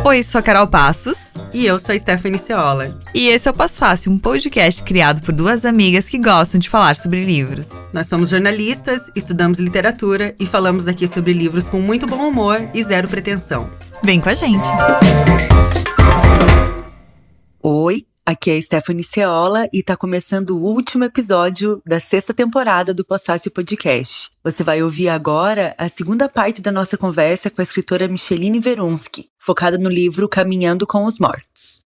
Oi, sou a Carol Passos. E eu sou a Stephanie Ceola. E esse é o Passo Fácil, um podcast criado por duas amigas que gostam de falar sobre livros. Nós somos jornalistas, estudamos literatura e falamos aqui sobre livros com muito bom humor e zero pretensão. Vem com a gente! Oi, aqui é a Stephanie Ceola e tá começando o último episódio da 6ª temporada do Passo Fácil Podcast. Você vai ouvir agora a segunda parte da nossa conversa com a escritora Micheline Verunsky, focada no livro Caminhando com os Mortos.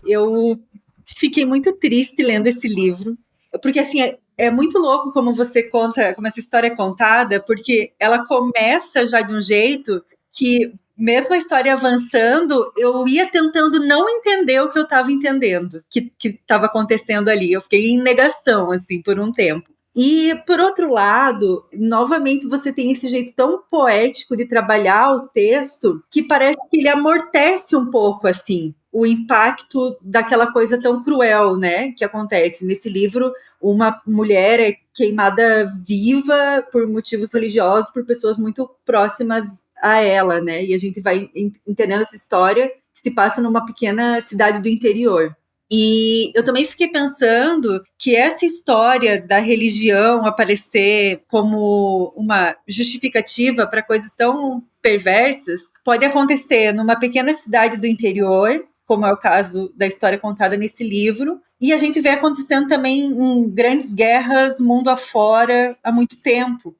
Eu fiquei muito triste lendo esse livro, porque assim, é muito louco como você conta, como essa história é contada, porque ela começa já de um jeito que, mesmo a história avançando, eu ia tentando não entender o que eu estava entendendo, que estava acontecendo ali. Eu fiquei em negação, assim, por um tempo. E, por outro lado, novamente você tem esse jeito tão poético de trabalhar o texto, que parece que ele amortece um pouco, assim, o impacto daquela coisa tão cruel, né, que acontece. Nesse livro, uma mulher é queimada viva por motivos religiosos, por pessoas muito próximas a ela, né, e a gente vai entendendo essa história que se passa numa pequena cidade do interior. E eu também fiquei pensando que essa história da religião aparecer como uma justificativa para coisas tão perversas pode acontecer numa pequena cidade do interior, como é o caso da história contada nesse livro, e a gente vê acontecendo também em grandes guerras mundo afora há muito tempo.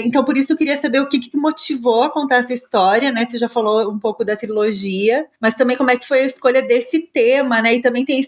Então, por isso eu queria saber o que te motivou a contar essa história, né? Você já falou um pouco da trilogia, mas também como é que foi a escolha desse tema, né? E também tem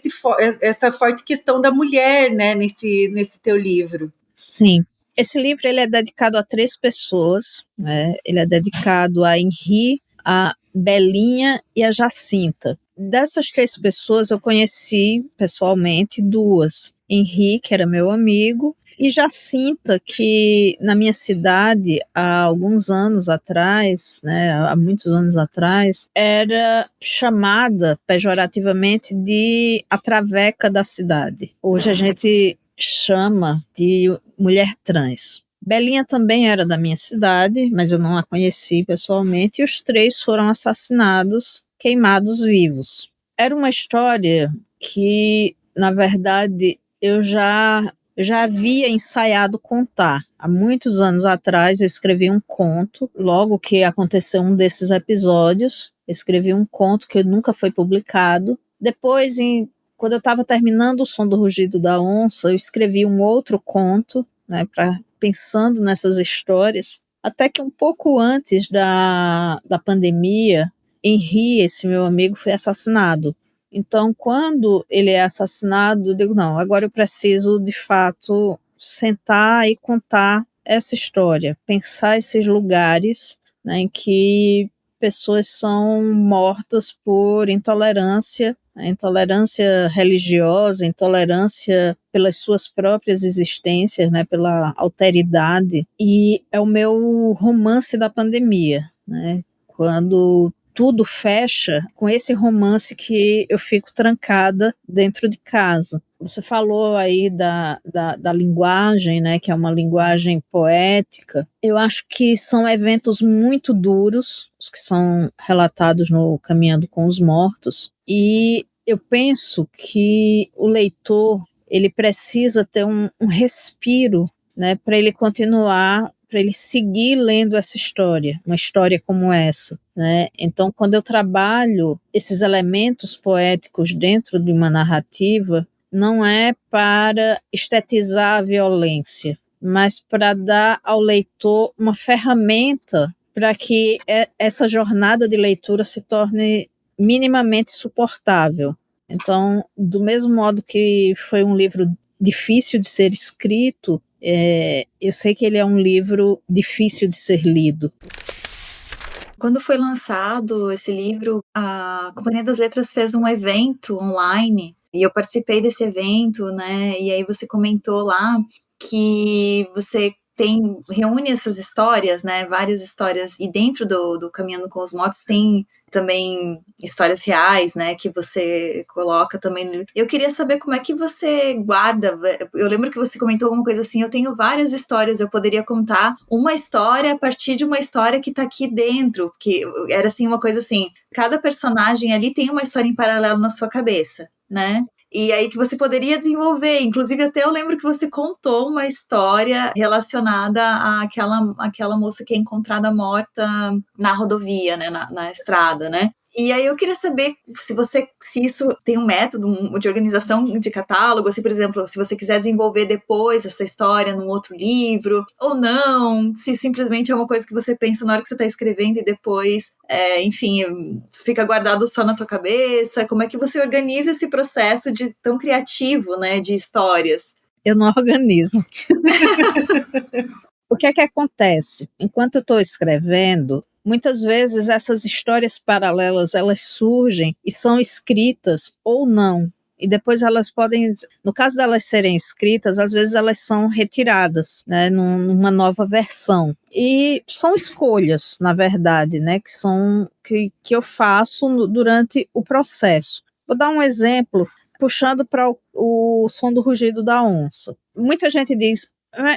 essa forte questão da mulher, né? Nesse teu livro. Sim. Esse livro ele é dedicado a 3 pessoas, né? Ele é dedicado a Henri, a Belinha e a Jacinta. Dessas 3 pessoas eu conheci pessoalmente 2. Henri, que era meu amigo, e Jacinta, que na minha cidade, há alguns anos atrás, né, há muitos anos atrás, era chamada pejorativamente de a traveca da cidade. Hoje a gente chama de mulher trans. Belinha também era da minha cidade, mas eu não a conheci pessoalmente, e os 3 foram assassinados, queimados vivos. Era uma história que, na verdade, eu já havia ensaiado contar. Há muitos anos atrás eu escrevi um conto, logo que aconteceu um desses episódios, eu escrevi um conto que nunca foi publicado. Depois, quando eu estava terminando O Som do Rugido da Onça, eu escrevi um outro conto, né, pensando nessas histórias, até que um pouco antes da pandemia, Henri, esse meu amigo, foi assassinado. Então, quando ele é assassinado, eu digo, não, agora eu preciso, de fato, sentar e contar essa história, pensar esses lugares, né, em que pessoas são mortas por intolerância, a intolerância religiosa, intolerância pelas suas próprias existências, né, pela alteridade. E é o meu romance da pandemia, né, quando tudo fecha com esse romance que eu fico trancada dentro de casa. Você falou aí da linguagem, né, que é uma linguagem poética. Eu acho que são eventos muito duros, os que são relatados no Caminhando com os Mortos, e eu penso que o leitor ele precisa ter um respiro, né, para ele continuar, para ele seguir lendo essa história, uma história como essa, né? Então, quando eu trabalho esses elementos poéticos dentro de uma narrativa, não é para estetizar a violência, mas para dar ao leitor uma ferramenta para que essa jornada de leitura se torne minimamente suportável. Então, do mesmo modo que foi um livro difícil de ser escrito, eu sei que ele é um livro difícil de ser lido. Quando foi lançado esse livro, a Companhia das Letras fez um evento online e eu participei desse evento, né? E aí você comentou lá que você reúne essas histórias, né? Várias histórias, e dentro do Caminhando com os Mortos tem também histórias reais, né, que você coloca também no livro. Eu queria saber como é que você guarda. Eu lembro que você comentou alguma coisa assim, eu tenho várias histórias, eu poderia contar uma história a partir de uma história que tá aqui dentro, porque era assim, uma coisa assim, cada personagem ali tem uma história em paralelo na sua cabeça, né? E aí que você poderia desenvolver. Inclusive, até eu lembro que você contou uma história relacionada àquela moça que é encontrada morta na rodovia, né? Na estrada, né? E aí eu queria saber se isso tem um método de organização de catálogo, assim, por exemplo, se você quiser desenvolver depois essa história num outro livro, ou não, se simplesmente é uma coisa que você pensa na hora que você está escrevendo e depois, enfim, fica guardado só na tua cabeça. Como é que você organiza esse processo de tão criativo, né, de histórias? Eu não organizo. O que é que acontece? Enquanto eu estou escrevendo, muitas vezes essas histórias paralelas, elas surgem e são escritas ou não. E depois elas podem, no caso delas serem escritas, às vezes elas são retiradas, né, numa nova versão. E são escolhas, na verdade, né, que eu faço durante o processo. Vou dar um exemplo, puxando para o Som do Rugido da Onça. Muita gente diz,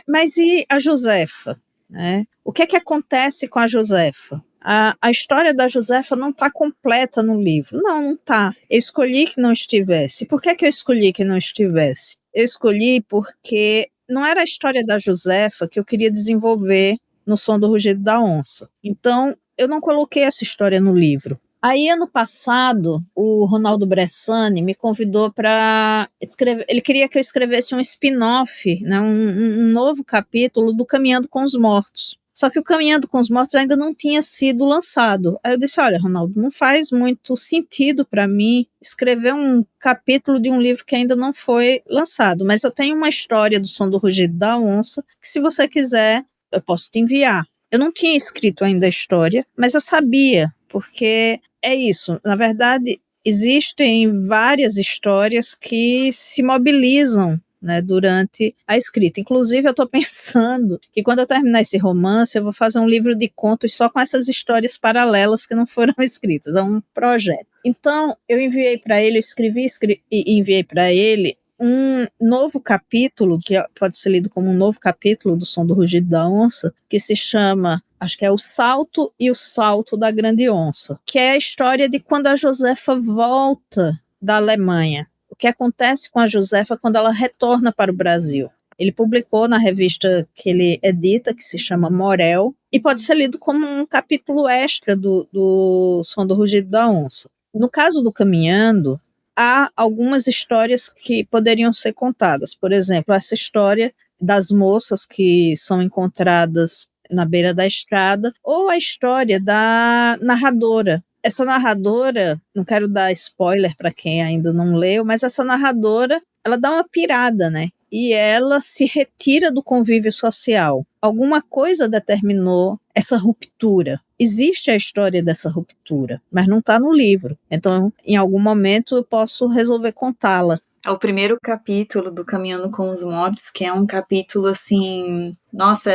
mas e a Josefa? Né? O que é que acontece com a Josefa? A história da Josefa não está completa no livro. Não está. Eu escolhi que não estivesse. Por que eu escolhi que não estivesse? Eu escolhi porque não era a história da Josefa que eu queria desenvolver no Som do Rugido da Onça. Então, eu não coloquei essa história no livro. Aí, ano passado, o Ronaldo Bressani me convidou para escrever. Ele queria que eu escrevesse um spin-off, né, um novo capítulo do Caminhando com os Mortos. Só que o Caminhando com os Mortos ainda não tinha sido lançado. Aí eu disse, olha, Ronaldo, não faz muito sentido para mim escrever um capítulo de um livro que ainda não foi lançado, mas eu tenho uma história do Som do Rugido da Onça, que se você quiser, eu posso te enviar. Eu não tinha escrito ainda a história, mas eu sabia, porque é isso. Na verdade, existem várias histórias que se mobilizam, né, durante a escrita. Inclusive, eu estou pensando que quando eu terminar esse romance, eu vou fazer um livro de contos só com essas histórias paralelas que não foram escritas. É um projeto. Então, eu enviei para ele, eu escrevi e enviei para ele um novo capítulo, que pode ser lido como um novo capítulo do Som do Rugido da Onça, que se chama, acho que é O Salto e o Salto da Grande Onça, que é a história de quando a Josefa volta da Alemanha. O que acontece com a Josefa quando ela retorna para o Brasil. Ele publicou na revista que ele edita, que se chama Morel, e pode ser lido como um capítulo extra do Som do Rugido da Onça. No caso do Caminhando, há algumas histórias que poderiam ser contadas. Por exemplo, essa história das moças que são encontradas na beira da estrada, ou a história da narradora. Essa narradora, não quero dar spoiler para quem ainda não leu, mas essa narradora, ela dá uma pirada, né? E ela se retira do convívio social. Alguma coisa determinou essa ruptura. Existe a história dessa ruptura, mas não está no livro. Então, em algum momento, eu posso resolver contá-la. É o primeiro capítulo do Caminhando com os Mortos, que é um capítulo, assim, nossa,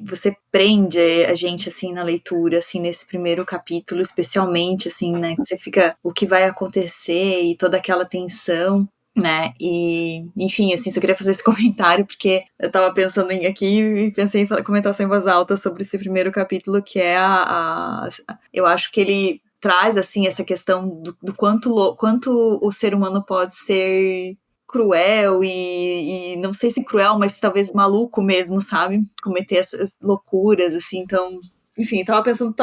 você prende a gente, assim, na leitura, assim, nesse primeiro capítulo, especialmente, assim, né, você fica, o que vai acontecer e toda aquela tensão, né, e, enfim, assim, só queria fazer esse comentário, porque eu tava pensando aqui e pensei em comentar só em voz alta sobre esse primeiro capítulo, que é eu acho que ele traz, assim, essa questão do quanto o ser humano pode ser cruel e não sei se cruel, mas talvez maluco mesmo, sabe? Cometer essas loucuras, assim, então... Enfim, tava pensando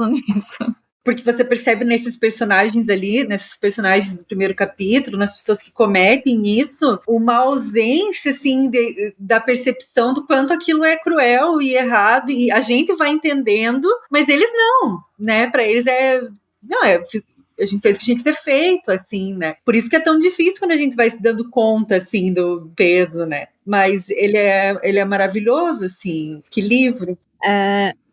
nisso. Porque você percebe nesses personagens ali, nesses personagens do primeiro capítulo, nas pessoas que cometem isso, uma ausência, assim, da percepção do quanto aquilo é cruel e errado, e a gente vai entendendo, mas eles não, né? Para eles a gente fez o que tinha que ser feito, assim, né? Por isso que é tão difícil quando a gente vai se dando conta, assim, do peso, né? Mas ele é maravilhoso, assim. Que livro!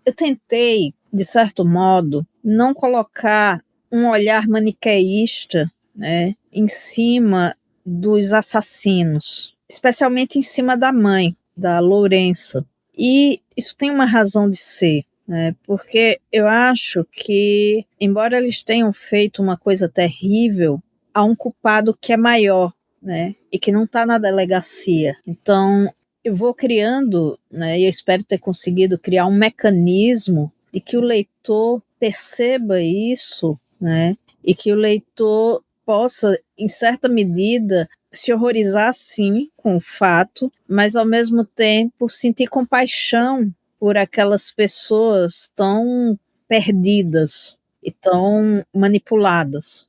Eu tentei, de certo modo, não colocar um olhar maniqueísta, né, em cima dos assassinos, especialmente em cima da mãe, da Lourença. E isso tem uma razão de ser. né? Porque eu acho que, embora eles tenham feito uma coisa terrível, há um culpado que é maior, né? E que não está na delegacia. Então, eu vou criando, né? E eu espero ter conseguido criar um mecanismo de que o leitor perceba isso, né? E que o leitor possa, em certa medida, se horrorizar, sim, com o fato, mas, ao mesmo tempo, sentir compaixão por aquelas pessoas tão perdidas e tão manipuladas.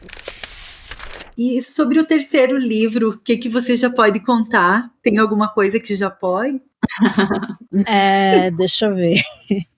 E sobre o terceiro livro, o que você já pode contar? Tem alguma coisa que já pode? Deixa eu ver.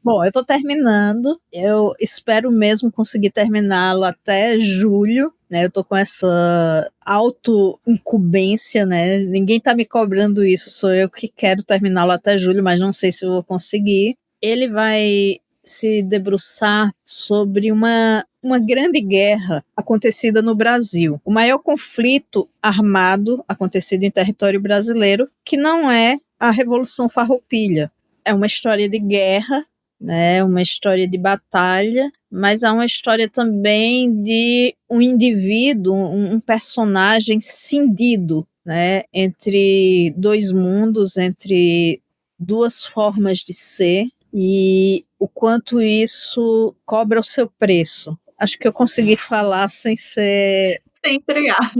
Bom, eu estou terminando. Eu espero mesmo conseguir terminá-lo até julho, né? Eu estou com essa auto-incumbência, né? Ninguém está me cobrando isso, sou eu que quero terminá-lo até julho, mas não sei se eu vou conseguir. Ele vai se debruçar sobre uma grande guerra acontecida no Brasil. O maior conflito armado acontecido em território brasileiro, que não é a Revolução Farroupilha. É uma história de guerra, né, uma história de batalha, mas é uma história também de um indivíduo, um personagem cindido, né, entre dois mundos, entre duas formas de ser, e o quanto isso cobra o seu preço. Acho que eu consegui falar sem ser... Sem entregar.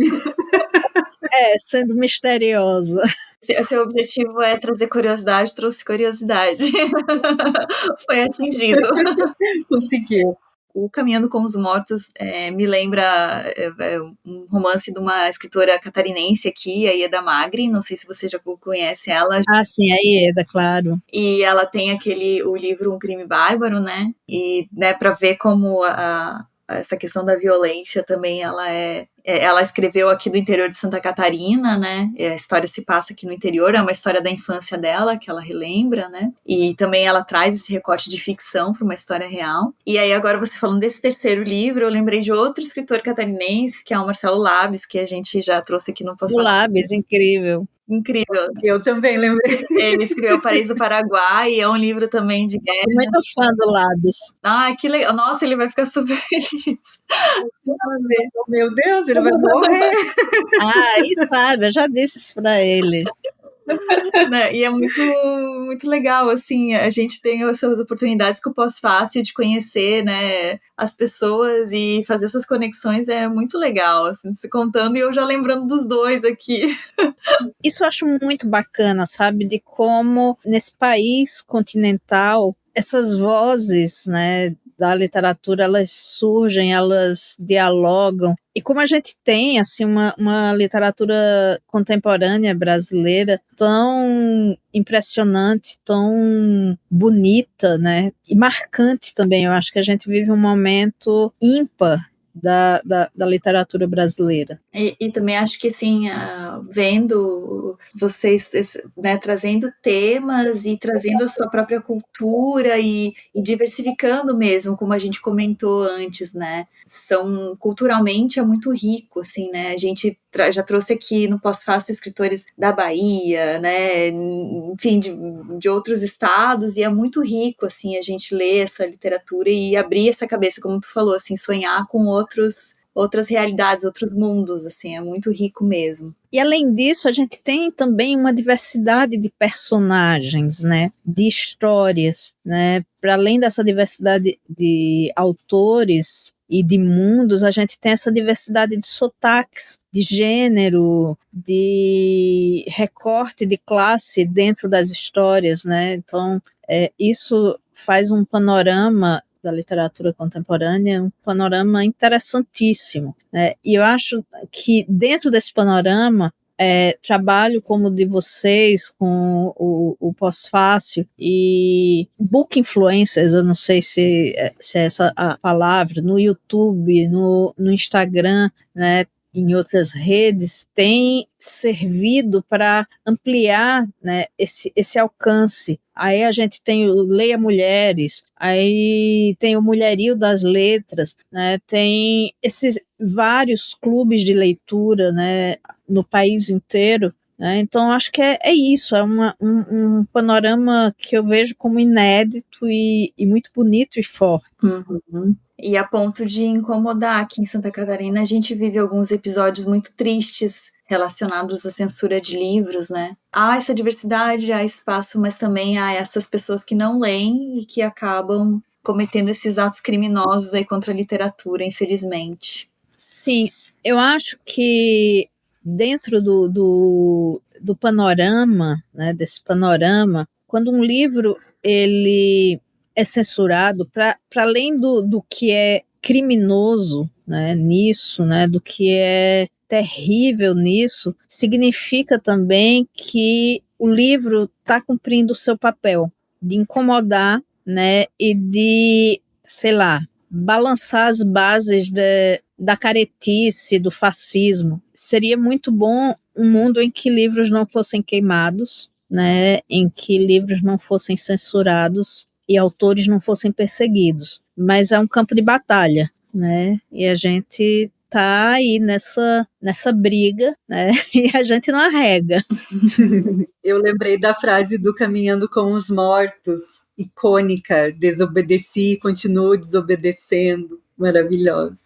Sendo misteriosa. Seu objetivo é trazer curiosidade, trouxe curiosidade. Foi atingido. Conseguiu. O Caminhando com os Mortos me lembra um romance de uma escritora catarinense aqui, a Ieda Magri, não sei se você já conhece ela. Ah, sim, a Ieda, claro. E ela tem o livro Um Crime Bárbaro, né? E, né, para ver como essa questão da violência também ela escreveu aqui do interior de Santa Catarina, né? A história se passa aqui no interior, é uma história da infância dela, que ela relembra, né? E também ela traz esse recorte de ficção para uma história real. E aí, agora você falando desse terceiro livro, eu lembrei de outro escritor catarinense, que é o Marcelo Labes, que a gente já trouxe aqui no O Labes, incrível. Incrível. Eu também lembrei. Ele escreveu O Paraíso do Paraguai, é um livro também de guerra. Sou muito fã do Labes. Ah, que legal. Nossa, ele vai ficar super feliz. Meu Deus, ele vai morrer. E sabe, eu já disse isso pra ele. Né? E é muito, muito legal, assim, a gente tem essas oportunidades que eu posso fácil de conhecer, né, as pessoas e fazer essas conexões é muito legal, assim, se contando e eu já lembrando dos dois aqui. Isso eu acho muito bacana, sabe, de como nesse país continental essas vozes, né, da literatura, elas surgem, elas dialogam. E como a gente tem assim uma literatura contemporânea brasileira tão impressionante, tão bonita, né, e marcante também. Eu acho que a gente vive um momento ímpar da literatura brasileira. E também acho que, assim, vendo vocês, né, trazendo temas e trazendo a sua própria cultura e diversificando mesmo, como a gente comentou antes, né, culturalmente é muito rico, assim, né, a gente já trouxe aqui no Pós-Fácil escritores da Bahia, né, enfim, de outros estados, e é muito rico, assim, a gente ler essa literatura e abrir essa cabeça, como tu falou, assim, sonhar com outras realidades, outros mundos, assim, é muito rico mesmo. E além disso, a gente tem também uma diversidade de personagens, né, de histórias, né, para além dessa diversidade de autores e de mundos, a gente tem essa diversidade de sotaques, de gênero, de recorte de classe dentro das histórias, né, então isso faz um panorama da literatura contemporânea, um panorama interessantíssimo, né? E eu acho que dentro desse panorama, trabalho como o de vocês, com o Pós-Fácil e book influencers, eu não sei se é essa a palavra, no YouTube, no Instagram, né, em outras redes, tem servido para ampliar, né, esse alcance. Aí a gente tem o Leia Mulheres, aí tem o Mulherio das Letras, né, tem esses vários clubes de leitura, né, no país inteiro, né? Então, acho que é isso, é um panorama que eu vejo como inédito e muito bonito e forte. Uhum. E a ponto de incomodar, aqui em Santa Catarina a gente vive alguns episódios muito tristes relacionados à censura de livros, né? Há essa diversidade, há espaço, mas também há essas pessoas que não leem e que acabam cometendo esses atos criminosos aí contra a literatura, infelizmente. Sim, eu acho que dentro do panorama, né, desse panorama, quando um livro ele é censurado, para além do que é criminoso, né, nisso, né, do que é terrível nisso, significa também que o livro está cumprindo o seu papel de incomodar, né, e de, sei lá, balançar as bases da caretice, do fascismo. Seria muito bom um mundo em que livros não fossem queimados, né, em que livros não fossem censurados e autores não fossem perseguidos. Mas é um campo de batalha, né, e a gente tá aí nessa briga, né, e a gente não arrega. Eu lembrei da frase do Caminhando com os Mortos, icônica, desobedeci e continuo desobedecendo, maravilhosa.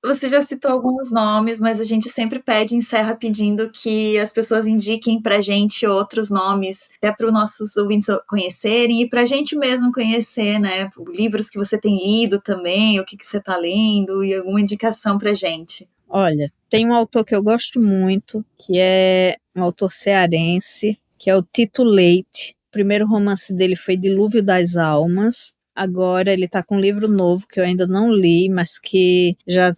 Você já citou alguns nomes, mas a gente sempre pede, encerra pedindo que as pessoas indiquem pra gente outros nomes, até para os nossos ouvintes conhecerem e pra gente mesmo conhecer, né? Livros que você tem lido também, o que você tá lendo e alguma indicação pra gente. Olha, tem um autor que eu gosto muito, que é um autor cearense, que é o Tito Leite. O primeiro romance dele foi Dilúvio das Almas. Agora ele está com um livro novo que eu ainda não li, mas que já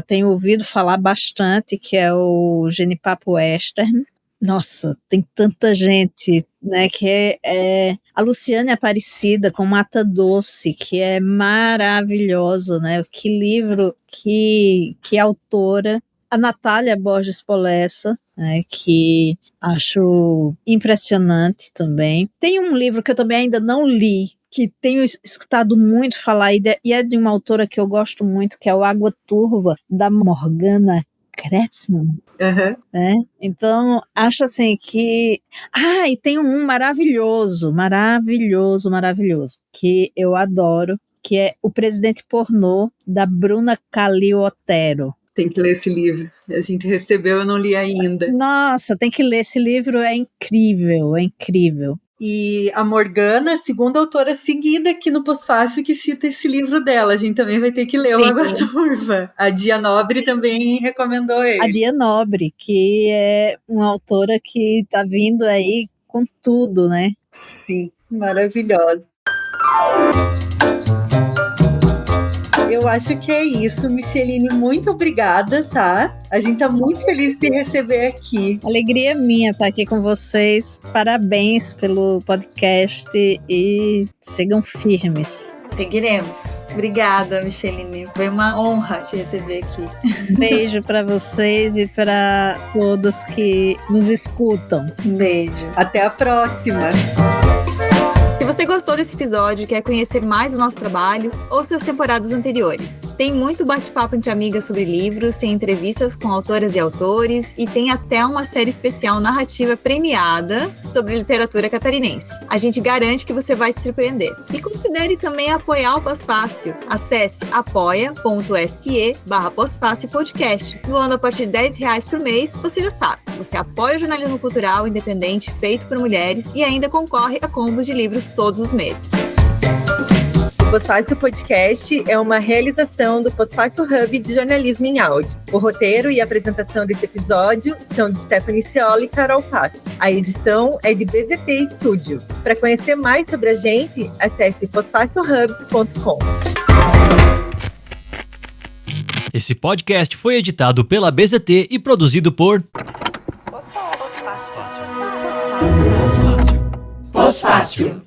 tenho ouvido falar bastante, que é o Genipapo Western. Nossa, tem tanta gente, né, que é a Luciane Aparecida com Mata Doce, que é maravilhosa, né, que livro, que autora. A Natália Borges Polessa, né, que acho impressionante também. Tem um livro que eu também ainda não li, que tenho escutado muito falar, e é de uma autora que eu gosto muito, que é o Água Turva, da Morgana Kretzmann. Uhum. Né? Então, acho assim que... e tem um maravilhoso, que eu adoro, que é O Presidente Pornô, da Bruna Khalil Otero. Tem que ler esse livro. A gente recebeu, eu não li ainda. Nossa, tem que ler esse livro, é incrível, é incrível. E a Morgana, segunda autora seguida aqui no Pós-Fácil, que cita esse livro dela. A gente também vai ter que ler o Água Turva. A Dia Nobre também recomendou ele. A Dia Nobre, que é uma autora que está vindo aí com tudo, né? Sim, maravilhosa. Eu acho que é isso, Micheline, muito obrigada, tá? A gente tá muito feliz de te receber aqui. Alegria minha estar aqui com vocês. Parabéns pelo podcast e sigam firmes. Seguiremos. Obrigada, Micheline. Foi uma honra te receber aqui. Beijo para vocês e para todos que nos escutam. Um beijo. Até a próxima. Se você gostou desse episódio e quer conhecer mais do nosso trabalho, ouça as temporadas anteriores. Tem muito bate-papo entre amigas sobre livros, tem entrevistas com autoras e autores e tem até uma série especial narrativa premiada sobre literatura catarinense. A gente garante que você vai se surpreender. E considere também apoiar o Pós-Fácil. Acesse apoia.se/Pós-Fácil Podcast. Doando a partir de R$10 por mês, você já sabe. Você apoia o jornalismo cultural independente feito por mulheres e ainda concorre a combos de livros todos os meses. O Pós-Fácil Podcast é uma realização do Pós-Fácil Hub de jornalismo em áudio. O roteiro e a apresentação desse episódio são de Stephanie Ciola e Carol Passo. A edição é de BZT Studio. Para conhecer mais sobre a gente, acesse posfacilhub.com. Esse podcast foi editado pela BZT e produzido por Pós-Fácil.